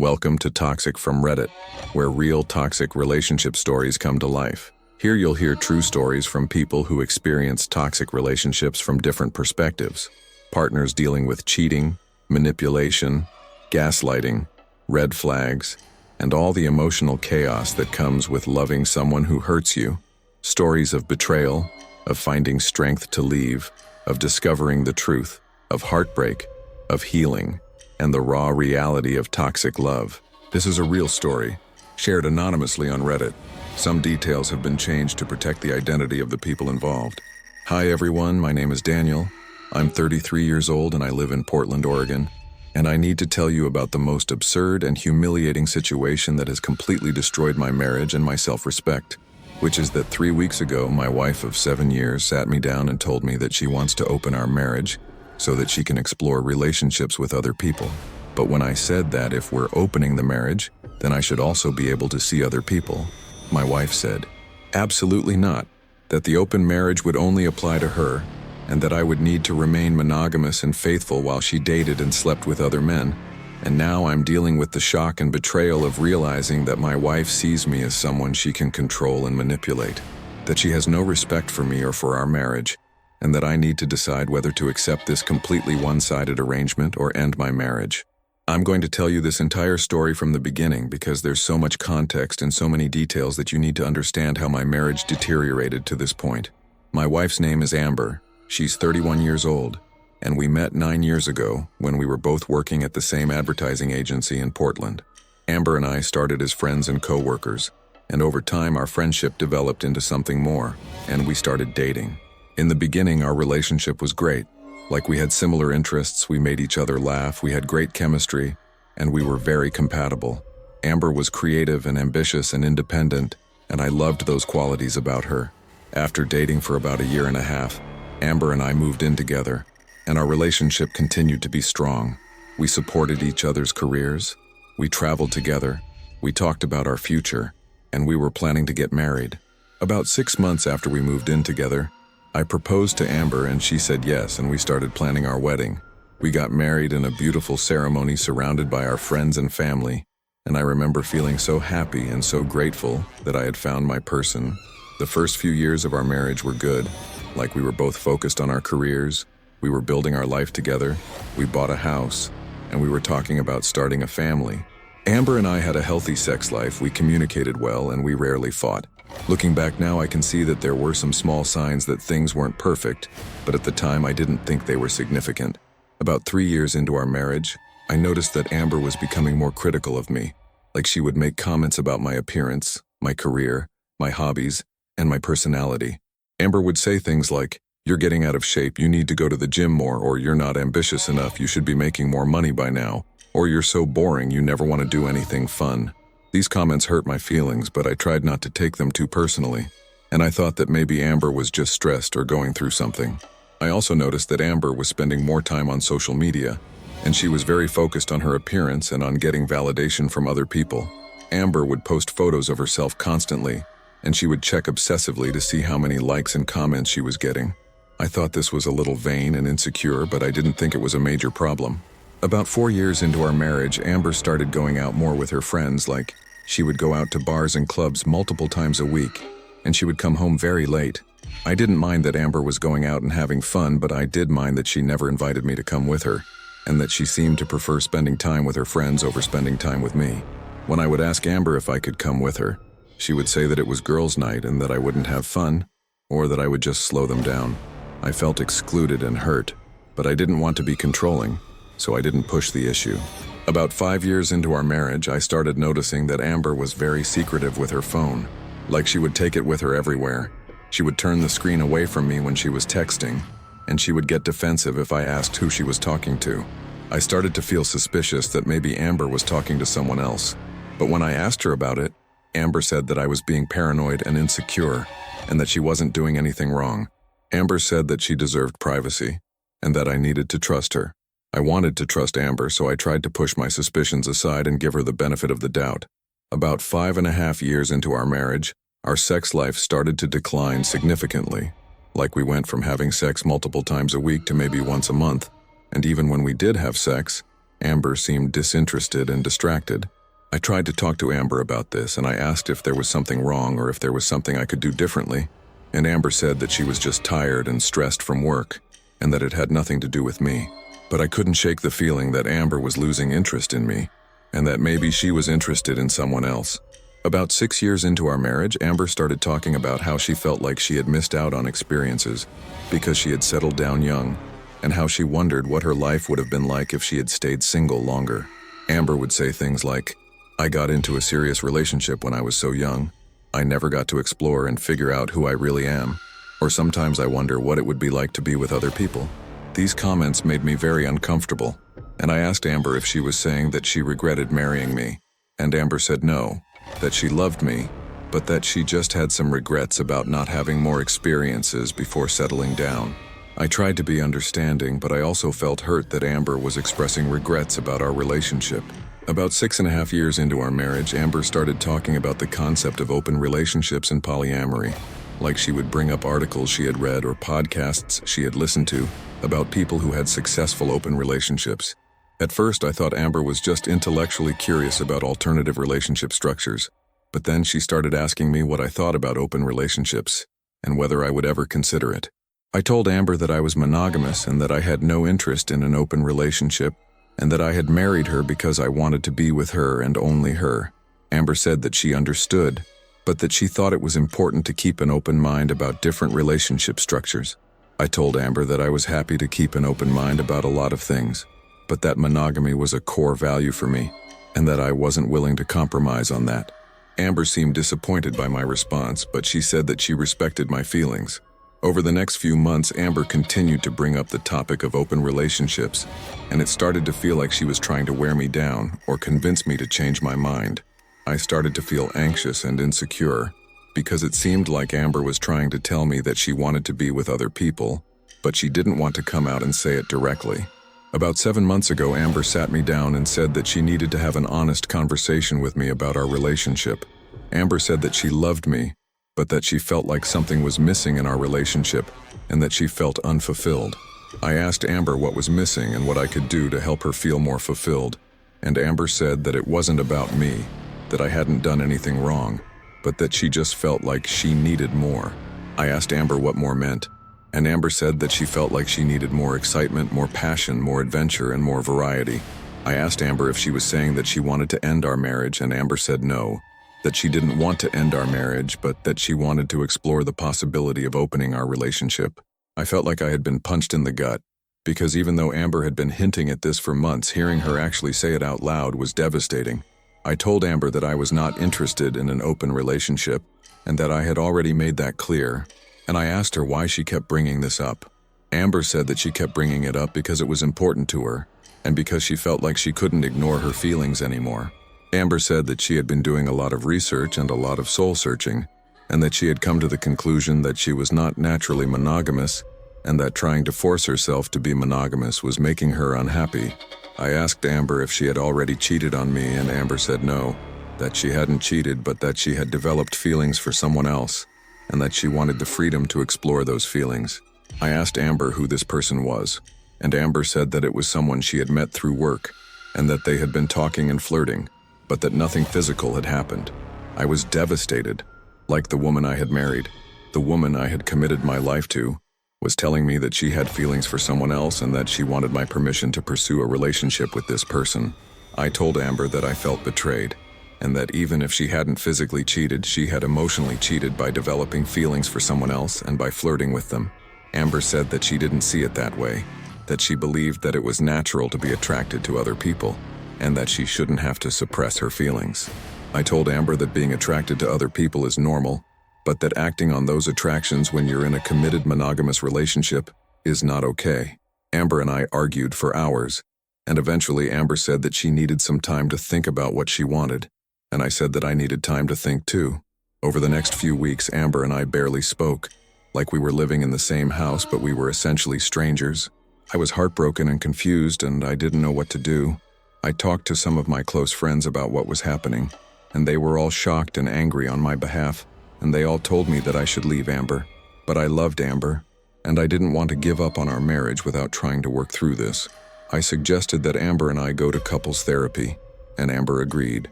Welcome to Toxic from Reddit, where real toxic relationship stories come to life. Here you'll hear true stories from people who experience toxic relationships from different perspectives. Partners dealing with cheating, manipulation, gaslighting, red flags, and all the emotional chaos that comes with loving someone who hurts you. Stories of betrayal, of finding strength to leave, of discovering the truth, of heartbreak, of healing, and the raw reality of toxic love. This is a real story, shared anonymously on Reddit. Some details have been changed to protect the identity of the people involved. Hi everyone, my name is Daniel. I'm 33 years old and I live in Portland, Oregon. And I need to tell you about the most absurd and humiliating situation that has completely destroyed my marriage and my self-respect. Which is that 3 weeks ago, my wife of 7 years sat me down and told me that she wants to open our marriage so that she can explore relationships with other people. But when I said that if we're opening the marriage, then I should also be able to see other people, my wife said, absolutely not, that the open marriage would only apply to her, and that I would need to remain monogamous and faithful while she dated and slept with other men. And now I'm dealing with the shock and betrayal of realizing that my wife sees me as someone she can control and manipulate, that she has no respect for me or for our marriage, and that I need to decide whether to accept this completely one-sided arrangement or end my marriage. I'm going to tell you this entire story from the beginning because there's so much context and so many details that you need to understand how my marriage deteriorated to this point. My wife's name is Amber. She's 31 years old, and we met 9 years ago when we were both working at the same advertising agency in Portland. Amber and I started as friends and co-workers, and over time our friendship developed into something more, and we started dating. In the beginning, our relationship was great. Like we had similar interests, we made each other laugh, we had great chemistry, and we were very compatible. Amber was creative and ambitious and independent, and I loved those qualities about her. After dating for about 1.5 years, Amber and I moved in together, and our relationship continued to be strong. We supported each other's careers, we traveled together, we talked about our future, and we were planning to get married. About 6 months after we moved in together, I proposed to Amber and she said yes, and we started planning our wedding. We got married in a beautiful ceremony surrounded by our friends and family, and I remember feeling so happy and so grateful that I had found my person. The first few years of our marriage were good, like we were both focused on our careers, we were building our life together, we bought a house, and we were talking about starting a family. Amber and I had a healthy sex life, we communicated well, and we rarely fought. Looking back now, I can see that there were some small signs that things weren't perfect, but at the time I didn't think they were significant. About 3 years into our marriage, I noticed that Amber was becoming more critical of me. Like she would make comments about my appearance, my career, my hobbies, and my personality. Amber would say things like, "You're getting out of shape, you need to go to the gym more," or "You're not ambitious enough, you should be making more money by now," or "You're so boring, you never want to do anything fun." These comments hurt my feelings, but I tried not to take them too personally, and I thought that maybe Amber was just stressed or going through something. I also noticed that Amber was spending more time on social media, and she was very focused on her appearance and on getting validation from other people. Amber would post photos of herself constantly, and she would check obsessively to see how many likes and comments she was getting. I thought this was a little vain and insecure, but I didn't think it was a major problem. About 4 years into our marriage, Amber started going out more with her friends, like she would go out to bars and clubs multiple times a week, and she would come home very late. I didn't mind that Amber was going out and having fun, but I did mind that she never invited me to come with her, and that she seemed to prefer spending time with her friends over spending time with me. When I would ask Amber if I could come with her, she would say that it was girls' night and that I wouldn't have fun, or that I would just slow them down. I felt excluded and hurt, but I didn't want to be controlling, so I didn't push the issue. About 5 years into our marriage, I started noticing that Amber was very secretive with her phone. Like she would take it with her everywhere. She would turn the screen away from me when she was texting, and she would get defensive if I asked who she was talking to. I started to feel suspicious that maybe Amber was talking to someone else. But when I asked her about it, Amber said that I was being paranoid and insecure, and that she wasn't doing anything wrong. Amber said that she deserved privacy, and that I needed to trust her. I wanted to trust Amber, so I tried to push my suspicions aside and give her the benefit of the doubt. About 5.5 years into our marriage, our sex life started to decline significantly. Like we went from having sex multiple times a week to maybe once a month, and even when we did have sex, Amber seemed disinterested and distracted. I tried to talk to Amber about this, and I asked if there was something wrong or if there was something I could do differently, and Amber said that she was just tired and stressed from work, and that it had nothing to do with me. But I couldn't shake the feeling that Amber was losing interest in me, and that maybe she was interested in someone else. About 6 years into our marriage, Amber started talking about how she felt like she had missed out on experiences because she had settled down young, and how she wondered what her life would have been like if she had stayed single longer. Amber would say things like, "I got into a serious relationship when I was so young. I never got to explore and figure out who I really am. Or sometimes I wonder what it would be like to be with other people." These comments made me very uncomfortable, and I asked Amber if she was saying that she regretted marrying me, and Amber said no, that she loved me, but that she just had some regrets about not having more experiences before settling down. I tried to be understanding, but I also felt hurt that Amber was expressing regrets about our relationship. About 6.5 years into our marriage, Amber started talking about the concept of open relationships and polyamory. Like she would bring up articles she had read or podcasts she had listened to about people who had successful open relationships. At first, I thought Amber was just intellectually curious about alternative relationship structures, but then she started asking me what I thought about open relationships and whether I would ever consider it. I told Amber that I was monogamous and that I had no interest in an open relationship, and that I had married her because I wanted to be with her and only her. Amber said that she understood, but that she thought it was important to keep an open mind about different relationship structures. I told Amber that I was happy to keep an open mind about a lot of things, but that monogamy was a core value for me, and that I wasn't willing to compromise on that. Amber seemed disappointed by my response, but she said that she respected my feelings. Over the next few months, Amber continued to bring up the topic of open relationships, and it started to feel like she was trying to wear me down or convince me to change my mind. I started to feel anxious and insecure, because it seemed like Amber was trying to tell me that she wanted to be with other people, but she didn't want to come out and say it directly. About 7 months ago, Amber sat me down and said that she needed to have an honest conversation with me about our relationship. Amber said that she loved me, but that she felt like something was missing in our relationship and that she felt unfulfilled. I asked Amber what was missing and what I could do to help her feel more fulfilled, and Amber said that it wasn't about me, that I hadn't done anything wrong, but that she just felt like she needed more. I asked Amber what more meant, and Amber said that she felt like she needed more excitement, more passion, more adventure, and more variety. I asked Amber if she was saying that she wanted to end our marriage, and Amber said no, that she didn't want to end our marriage, but that she wanted to explore the possibility of opening our relationship. I felt like I had been punched in the gut, because even though Amber had been hinting at this for months, hearing her actually say it out loud was devastating. I told Amber that I was not interested in an open relationship, and that I had already made that clear, and I asked her why she kept bringing this up. Amber said that she kept bringing it up because it was important to her, and because she felt like she couldn't ignore her feelings anymore. Amber said that she had been doing a lot of research and a lot of soul-searching, and that she had come to the conclusion that she was not naturally monogamous, and that trying to force herself to be monogamous was making her unhappy. I asked Amber if she had already cheated on me, and Amber said no, that she hadn't cheated, but that she had developed feelings for someone else, and that she wanted the freedom to explore those feelings. I asked Amber who this person was, and Amber said that it was someone she had met through work, and that they had been talking and flirting, but that nothing physical had happened. I was devastated. Like the woman I had married, the woman I had committed my life to, was telling me that she had feelings for someone else and that she wanted my permission to pursue a relationship with this person. I told Amber that I felt betrayed, and that even if she hadn't physically cheated, she had emotionally cheated by developing feelings for someone else and by flirting with them. Amber said that she didn't see it that way, that she believed that it was natural to be attracted to other people, and that she shouldn't have to suppress her feelings. I told Amber that being attracted to other people is normal, but that acting on those attractions when you're in a committed monogamous relationship is not okay. Amber and I argued for hours, and eventually Amber said that she needed some time to think about what she wanted, and I said that I needed time to think too. Over the next few weeks, Amber and I barely spoke, like we were living in the same house, but we were essentially strangers. I was heartbroken and confused, and I didn't know what to do. I talked to some of my close friends about what was happening, and they were all shocked and angry on my behalf, and they all told me that I should leave Amber. But I loved Amber, and I didn't want to give up on our marriage without trying to work through this. I suggested that Amber and I go to couples therapy, and Amber agreed.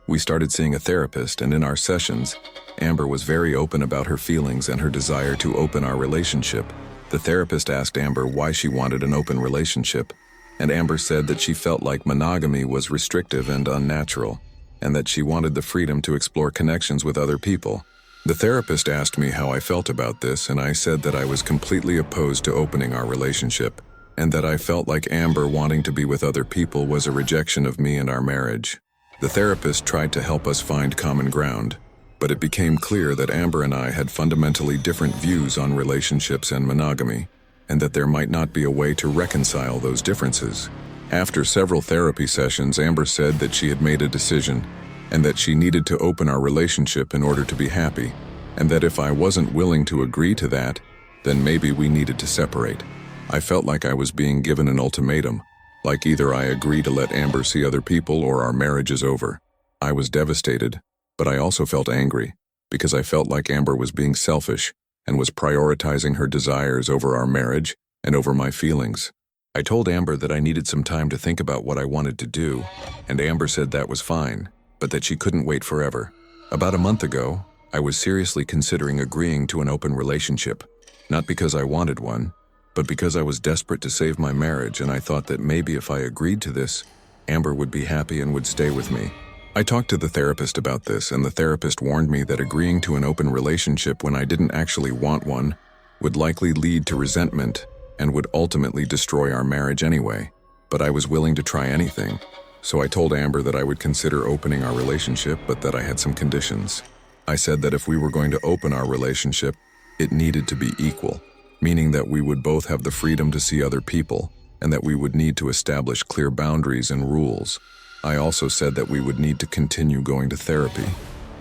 We started seeing a therapist, and in our sessions, Amber was very open about her feelings and her desire to open our relationship. The therapist asked Amber why she wanted an open relationship, and Amber said that she felt like monogamy was restrictive and unnatural, and that she wanted the freedom to explore connections with other people. The therapist asked me how I felt about this, and I said that I was completely opposed to opening our relationship, and that I felt like Amber wanting to be with other people was a rejection of me and our marriage. The therapist tried to help us find common ground, but it became clear that Amber and I had fundamentally different views on relationships and monogamy, and that there might not be a way to reconcile those differences. After several therapy sessions, Amber said that she had made a decision, and that she needed to open our relationship in order to be happy, and that if I wasn't willing to agree to that, then maybe we needed to separate. I felt like I was being given an ultimatum, like either I agree to let Amber see other people or our marriage is over. I was devastated, but I also felt angry, because I felt like Amber was being selfish and was prioritizing her desires over our marriage and over my feelings. I told Amber that I needed some time to think about what I wanted to do, and Amber said that was fine, but that she couldn't wait forever. About a month ago, I was seriously considering agreeing to an open relationship, not because I wanted one, but because I was desperate to save my marriage, and I thought that maybe if I agreed to this, Amber would be happy and would stay with me. I talked to the therapist about this, and the therapist warned me that agreeing to an open relationship when I didn't actually want one would likely lead to resentment and would ultimately destroy our marriage anyway. But I was willing to try anything, so I told Amber that I would consider opening our relationship, but that I had some conditions. I said that if we were going to open our relationship, it needed to be equal, meaning that we would both have the freedom to see other people, and that we would need to establish clear boundaries and rules. I also said that we would need to continue going to therapy,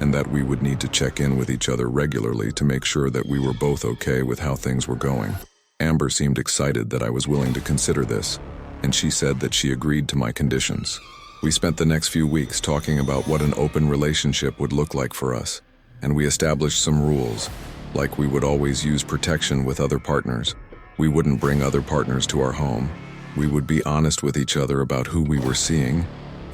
and that we would need to check in with each other regularly to make sure that we were both okay with how things were going. Amber seemed excited that I was willing to consider this, and she said that she agreed to my conditions. We spent the next few weeks talking about what an open relationship would look like for us, and we established some rules, like we would always use protection with other partners. We wouldn't bring other partners to our home. We would be honest with each other about who we were seeing,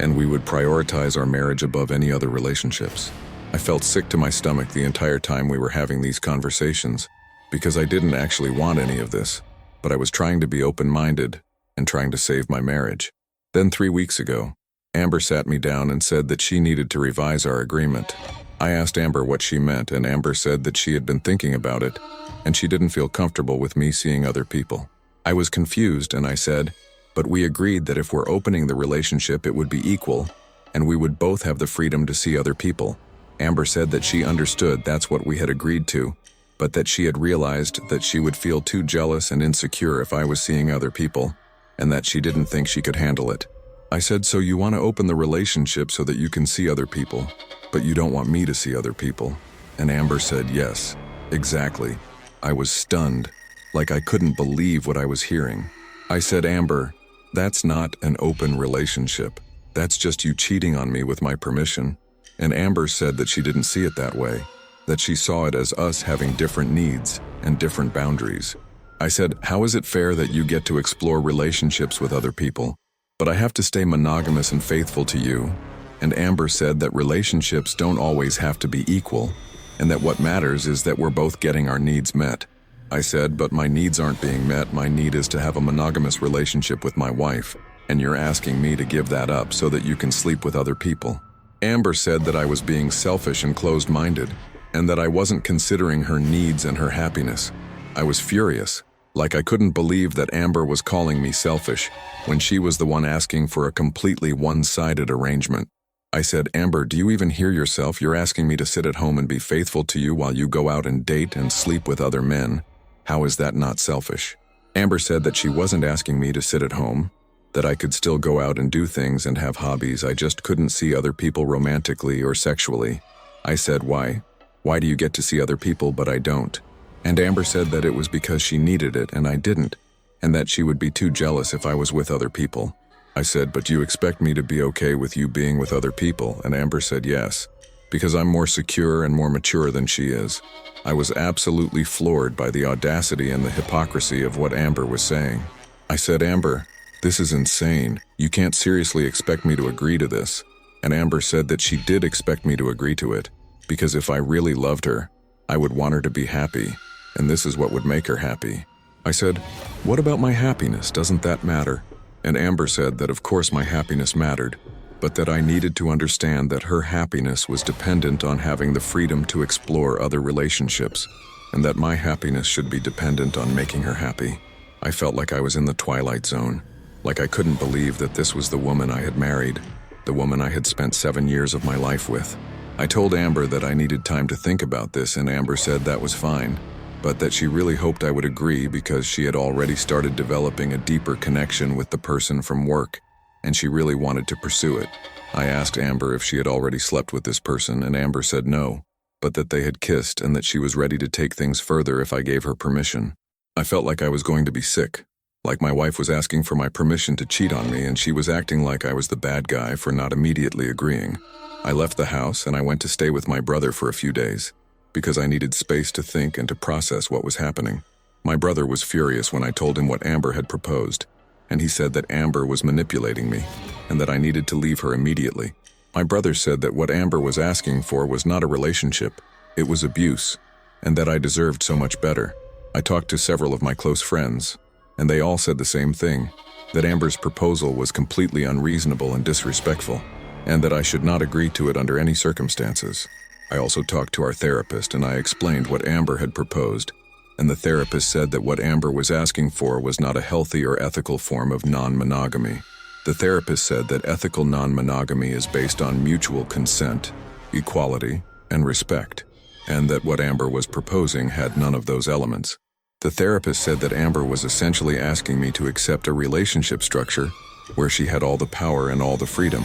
and we would prioritize our marriage above any other relationships. I felt sick to my stomach the entire time we were having these conversations, because I didn't actually want any of this, but I was trying to be open-minded and trying to save my marriage. Then 3 weeks ago, Amber sat me down and said that she needed to revise our agreement. I asked Amber what she meant, and Amber said that she had been thinking about it, and she didn't feel comfortable with me seeing other people. I was confused, and I said, but we agreed that if we're opening the relationship, it would be equal, and we would both have the freedom to see other people. Amber said that she understood that's what we had agreed to, but that she had realized that she would feel too jealous and insecure if I was seeing other people, and that she didn't think she could handle it. I said, so you want to open the relationship so that you can see other people, but you don't want me to see other people? And Amber said, yes, exactly. I was stunned, like I couldn't believe what I was hearing. I said, Amber, that's not an open relationship. That's just you cheating on me with my permission. And Amber said that she didn't see it that way, that she saw it as us having different needs and different boundaries. I said, how is it fair that you get to explore relationships with other people, but I have to stay monogamous and faithful to you? And Amber said that relationships don't always have to be equal, and that what matters is that we're both getting our needs met. I said, but my needs aren't being met. My need is to have a monogamous relationship with my wife, and you're asking me to give that up so that you can sleep with other people. Amber said that I was being selfish and closed-minded, and that I wasn't considering her needs and her happiness. I was furious, like I couldn't believe that Amber was calling me selfish when she was the one asking for a completely one-sided arrangement. I said, Amber, do you even hear yourself? You're asking me to sit at home and be faithful to you while you go out and date and sleep with other men. How is that not selfish? Amber said that she wasn't asking me to sit at home, that I could still go out and do things and have hobbies. I just couldn't see other people romantically or sexually. I said, why? Why do you get to see other people but I don't? And Amber said that it was because she needed it and I didn't, and that she would be too jealous if I was with other people. I said, but you expect me to be okay with you being with other people? And Amber said yes, because I'm more secure and more mature than she is. I was absolutely floored by the audacity and the hypocrisy of what Amber was saying. I said, Amber, "This is insane. You can't seriously expect me to agree to this." And Amber said that she did expect me to agree to it, because if I really loved her, I would want her to be happy, and this is what would make her happy. I said, "What about my happiness? Doesn't that matter?" And Amber said that of course my happiness mattered, but that I needed to understand that her happiness was dependent on having the freedom to explore other relationships, and that my happiness should be dependent on making her happy. I felt like I was in the twilight zone, like I couldn't believe that this was the woman I had married, the woman I had spent 7 years of my life with. I told Amber that I needed time to think about this, and Amber said that was fine, but that she really hoped I would agree because she had already started developing a deeper connection with the person from work, and she really wanted to pursue it. I asked Amber if she had already slept with this person, and Amber said no, but that they had kissed and that she was ready to take things further if I gave her permission. I felt like I was going to be sick, like my wife was asking for my permission to cheat on me, and she was acting like I was the bad guy for not immediately agreeing. I left the house and I went to stay with my brother for a few days, because I needed space to think and to process what was happening. My brother was furious when I told him what Amber had proposed, and he said that Amber was manipulating me, and that I needed to leave her immediately. My brother said that what Amber was asking for was not a relationship, it was abuse, and that I deserved so much better. I talked to several of my close friends, and they all said the same thing, that Amber's proposal was completely unreasonable and disrespectful, and that I should not agree to it under any circumstances. I also talked to our therapist and I explained what Amber had proposed, and the therapist said that what Amber was asking for was not a healthy or ethical form of non-monogamy. The therapist said that ethical non-monogamy is based on mutual consent, equality, and respect, and that what Amber was proposing had none of those elements. The therapist said that Amber was essentially asking me to accept a relationship structure where she had all the power and all the freedom,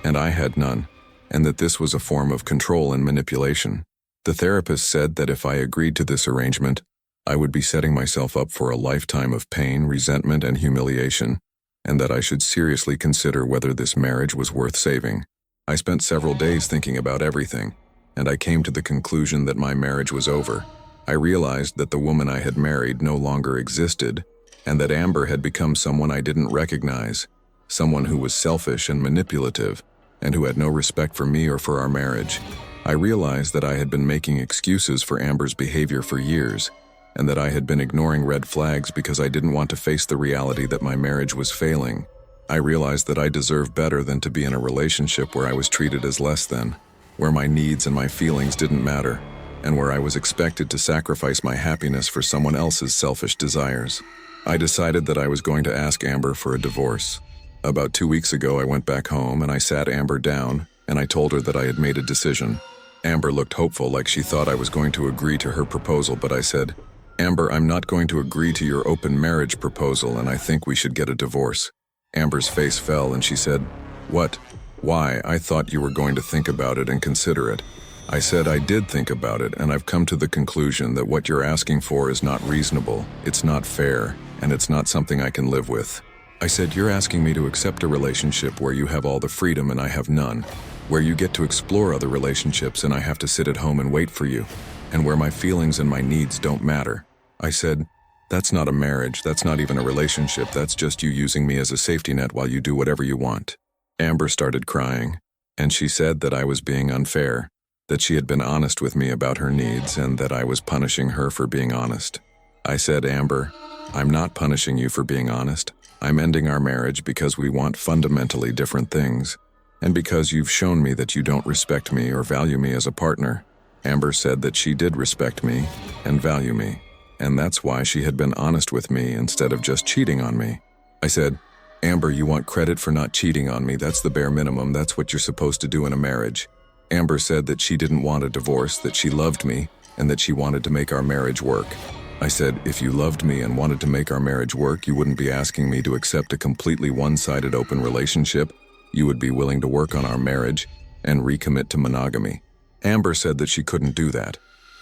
and I had none, and that this was a form of control and manipulation. The therapist said that if I agreed to this arrangement, I would be setting myself up for a lifetime of pain, resentment, and humiliation, and that I should seriously consider whether this marriage was worth saving. I spent several days thinking about everything, and I came to the conclusion that my marriage was over. I realized that the woman I had married no longer existed, and that Amber had become someone I didn't recognize, someone who was selfish and manipulative, and who had no respect for me or for our marriage. I realized that I had been making excuses for Amber's behavior for years, and that I had been ignoring red flags because I didn't want to face the reality that my marriage was failing. I realized that I deserved better than to be in a relationship where I was treated as less than, where my needs and my feelings didn't matter, and where I was expected to sacrifice my happiness for someone else's selfish desires. I decided that I was going to ask Amber for a divorce. About 2 weeks ago, I went back home and I sat Amber down and I told her that I had made a decision. Amber looked hopeful, like she thought I was going to agree to her proposal, but I said, "Amber, I'm not going to agree to your open marriage proposal, and I think we should get a divorce." Amber's face fell and she said, "What? Why? I thought you were going to think about it and consider it." I said I did think about it, and I've come to the conclusion that what you're asking for is not reasonable, it's not fair, and it's not something I can live with. I said, "You're asking me to accept a relationship where you have all the freedom and I have none, where you get to explore other relationships and I have to sit at home and wait for you, and where my feelings and my needs don't matter." I said, "That's not a marriage, that's not even a relationship, that's just you using me as a safety net while you do whatever you want." Amber started crying, and she said that I was being unfair, that she had been honest with me about her needs and that I was punishing her for being honest. I said, "Amber, I'm not punishing you for being honest. I'm ending our marriage because we want fundamentally different things, and because you've shown me that you don't respect me or value me as a partner." Amber said that she did respect me and value me, and that's why she had been honest with me instead of just cheating on me. I said, "Amber, you want credit for not cheating on me. That's the bare minimum. That's what you're supposed to do in a marriage." Amber said that she didn't want a divorce, that she loved me, and that she wanted to make our marriage work. I said, "If you loved me and wanted to make our marriage work, you wouldn't be asking me to accept a completely one-sided open relationship. You would be willing to work on our marriage and recommit to monogamy." Amber said that she couldn't do that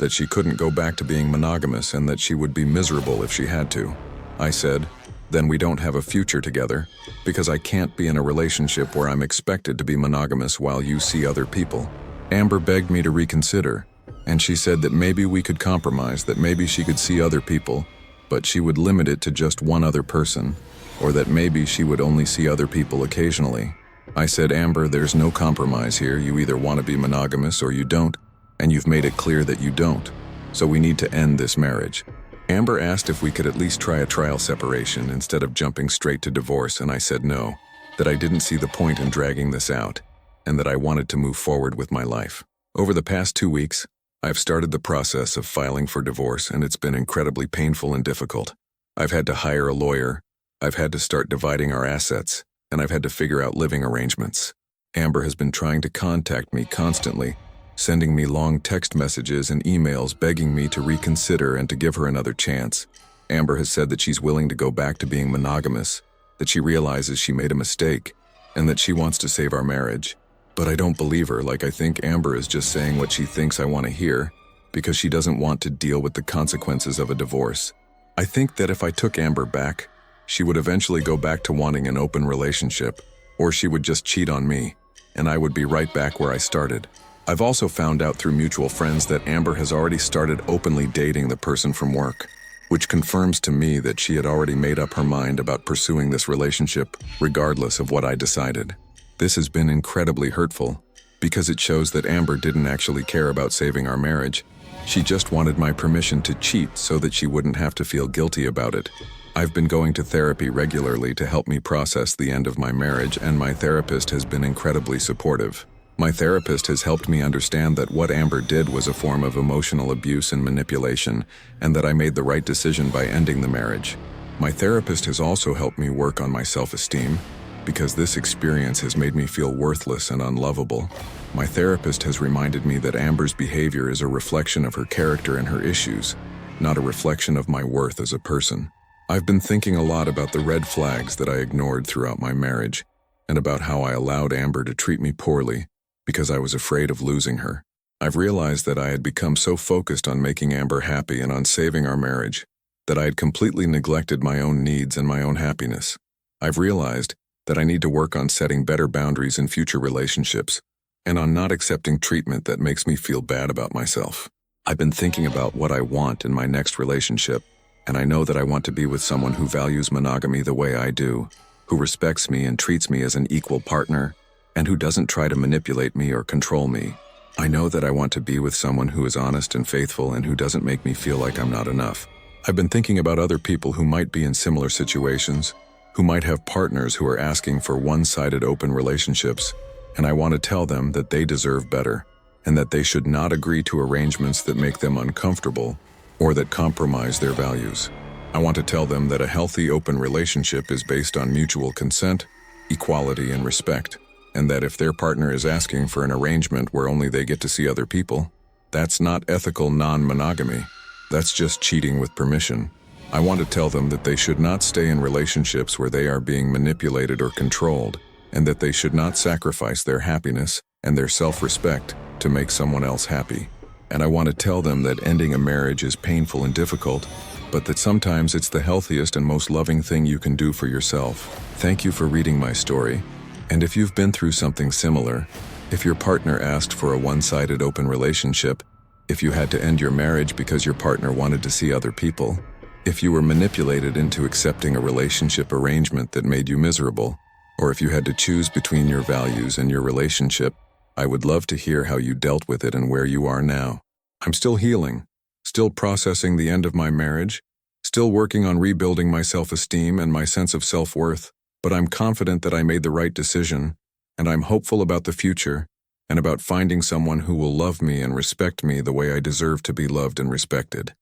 she couldn't go back to being monogamous, and that she would be miserable if she had to. I said, "Then we don't have a future together, because I can't be in a relationship where I'm expected to be monogamous while you see other people." Amber begged me to reconsider, and she said that maybe we could compromise, that maybe she could see other people, but she would limit it to just one other person, or that maybe she would only see other people occasionally. I said, Amber, there's no compromise here. You either want to be monogamous or you don't, and you've made it clear that you don't. So we need to end this marriage. Amber asked if we could at least try a trial separation instead of jumping straight to divorce, and I said no, that I didn't see the point in dragging this out, and that I wanted to move forward with my life. Over the past 2 weeks, I've started the process of filing for divorce, and it's been incredibly painful and difficult. I've had to hire a lawyer, I've had to start dividing our assets, and I've had to figure out living arrangements. Amber has been trying to contact me constantly, sending me long text messages and emails begging me to reconsider and to give her another chance. Amber has said that she's willing to go back to being monogamous, that she realizes she made a mistake, and that she wants to save our marriage. But I don't believe her. I think Amber is just saying what she thinks I want to hear, because she doesn't want to deal with the consequences of a divorce. I think that if I took Amber back, she would eventually go back to wanting an open relationship, or she would just cheat on me, and I would be right back where I started. I've also found out through mutual friends that Amber has already started openly dating the person from work, which confirms to me that she had already made up her mind about pursuing this relationship, regardless of what I decided. This has been incredibly hurtful, because it shows that Amber didn't actually care about saving our marriage. She just wanted my permission to cheat so that she wouldn't have to feel guilty about it. I've been going to therapy regularly to help me process the end of my marriage, and my therapist has been incredibly supportive. My therapist has helped me understand that what Amber did was a form of emotional abuse and manipulation, and that I made the right decision by ending the marriage. My therapist has also helped me work on my self-esteem, because this experience has made me feel worthless and unlovable. My therapist has reminded me that Amber's behavior is a reflection of her character and her issues, not a reflection of my worth as a person. I've been thinking a lot about the red flags that I ignored throughout my marriage, and about how I allowed Amber to treat me poorly because I was afraid of losing her. I've realized that I had become so focused on making Amber happy and on saving our marriage that I had completely neglected my own needs and my own happiness. I've realized that I need to work on setting better boundaries in future relationships, and on not accepting treatment that makes me feel bad about myself. I've been thinking about what I want in my next relationship, and I know that I want to be with someone who values monogamy the way I do, who respects me and treats me as an equal partner, and who doesn't try to manipulate me or control me. I know that I want to be with someone who is honest and faithful and who doesn't make me feel like I'm not enough. I've been thinking about other people who might be in similar situations, who might have partners who are asking for one-sided open relationships, and I want to tell them that they deserve better, and that they should not agree to arrangements that make them uncomfortable or that compromise their values. I want to tell them that a healthy open relationship is based on mutual consent, equality, and respect, and that if their partner is asking for an arrangement where only they get to see other people, that's not ethical non-monogamy. That's just cheating with permission. I want to tell them that they should not stay in relationships where they are being manipulated or controlled, and that they should not sacrifice their happiness and their self-respect to make someone else happy. And I want to tell them that ending a marriage is painful and difficult, but that sometimes it's the healthiest and most loving thing you can do for yourself. Thank you for reading my story. And if you've been through something similar, if your partner asked for a one-sided open relationship, if you had to end your marriage because your partner wanted to see other people, if you were manipulated into accepting a relationship arrangement that made you miserable, or if you had to choose between your values and your relationship, I would love to hear how you dealt with it and where you are now. I'm still healing, still processing the end of my marriage, still working on rebuilding my self-esteem and my sense of self-worth, but I'm confident that I made the right decision, and I'm hopeful about the future, and about finding someone who will love me and respect me the way I deserve to be loved and respected.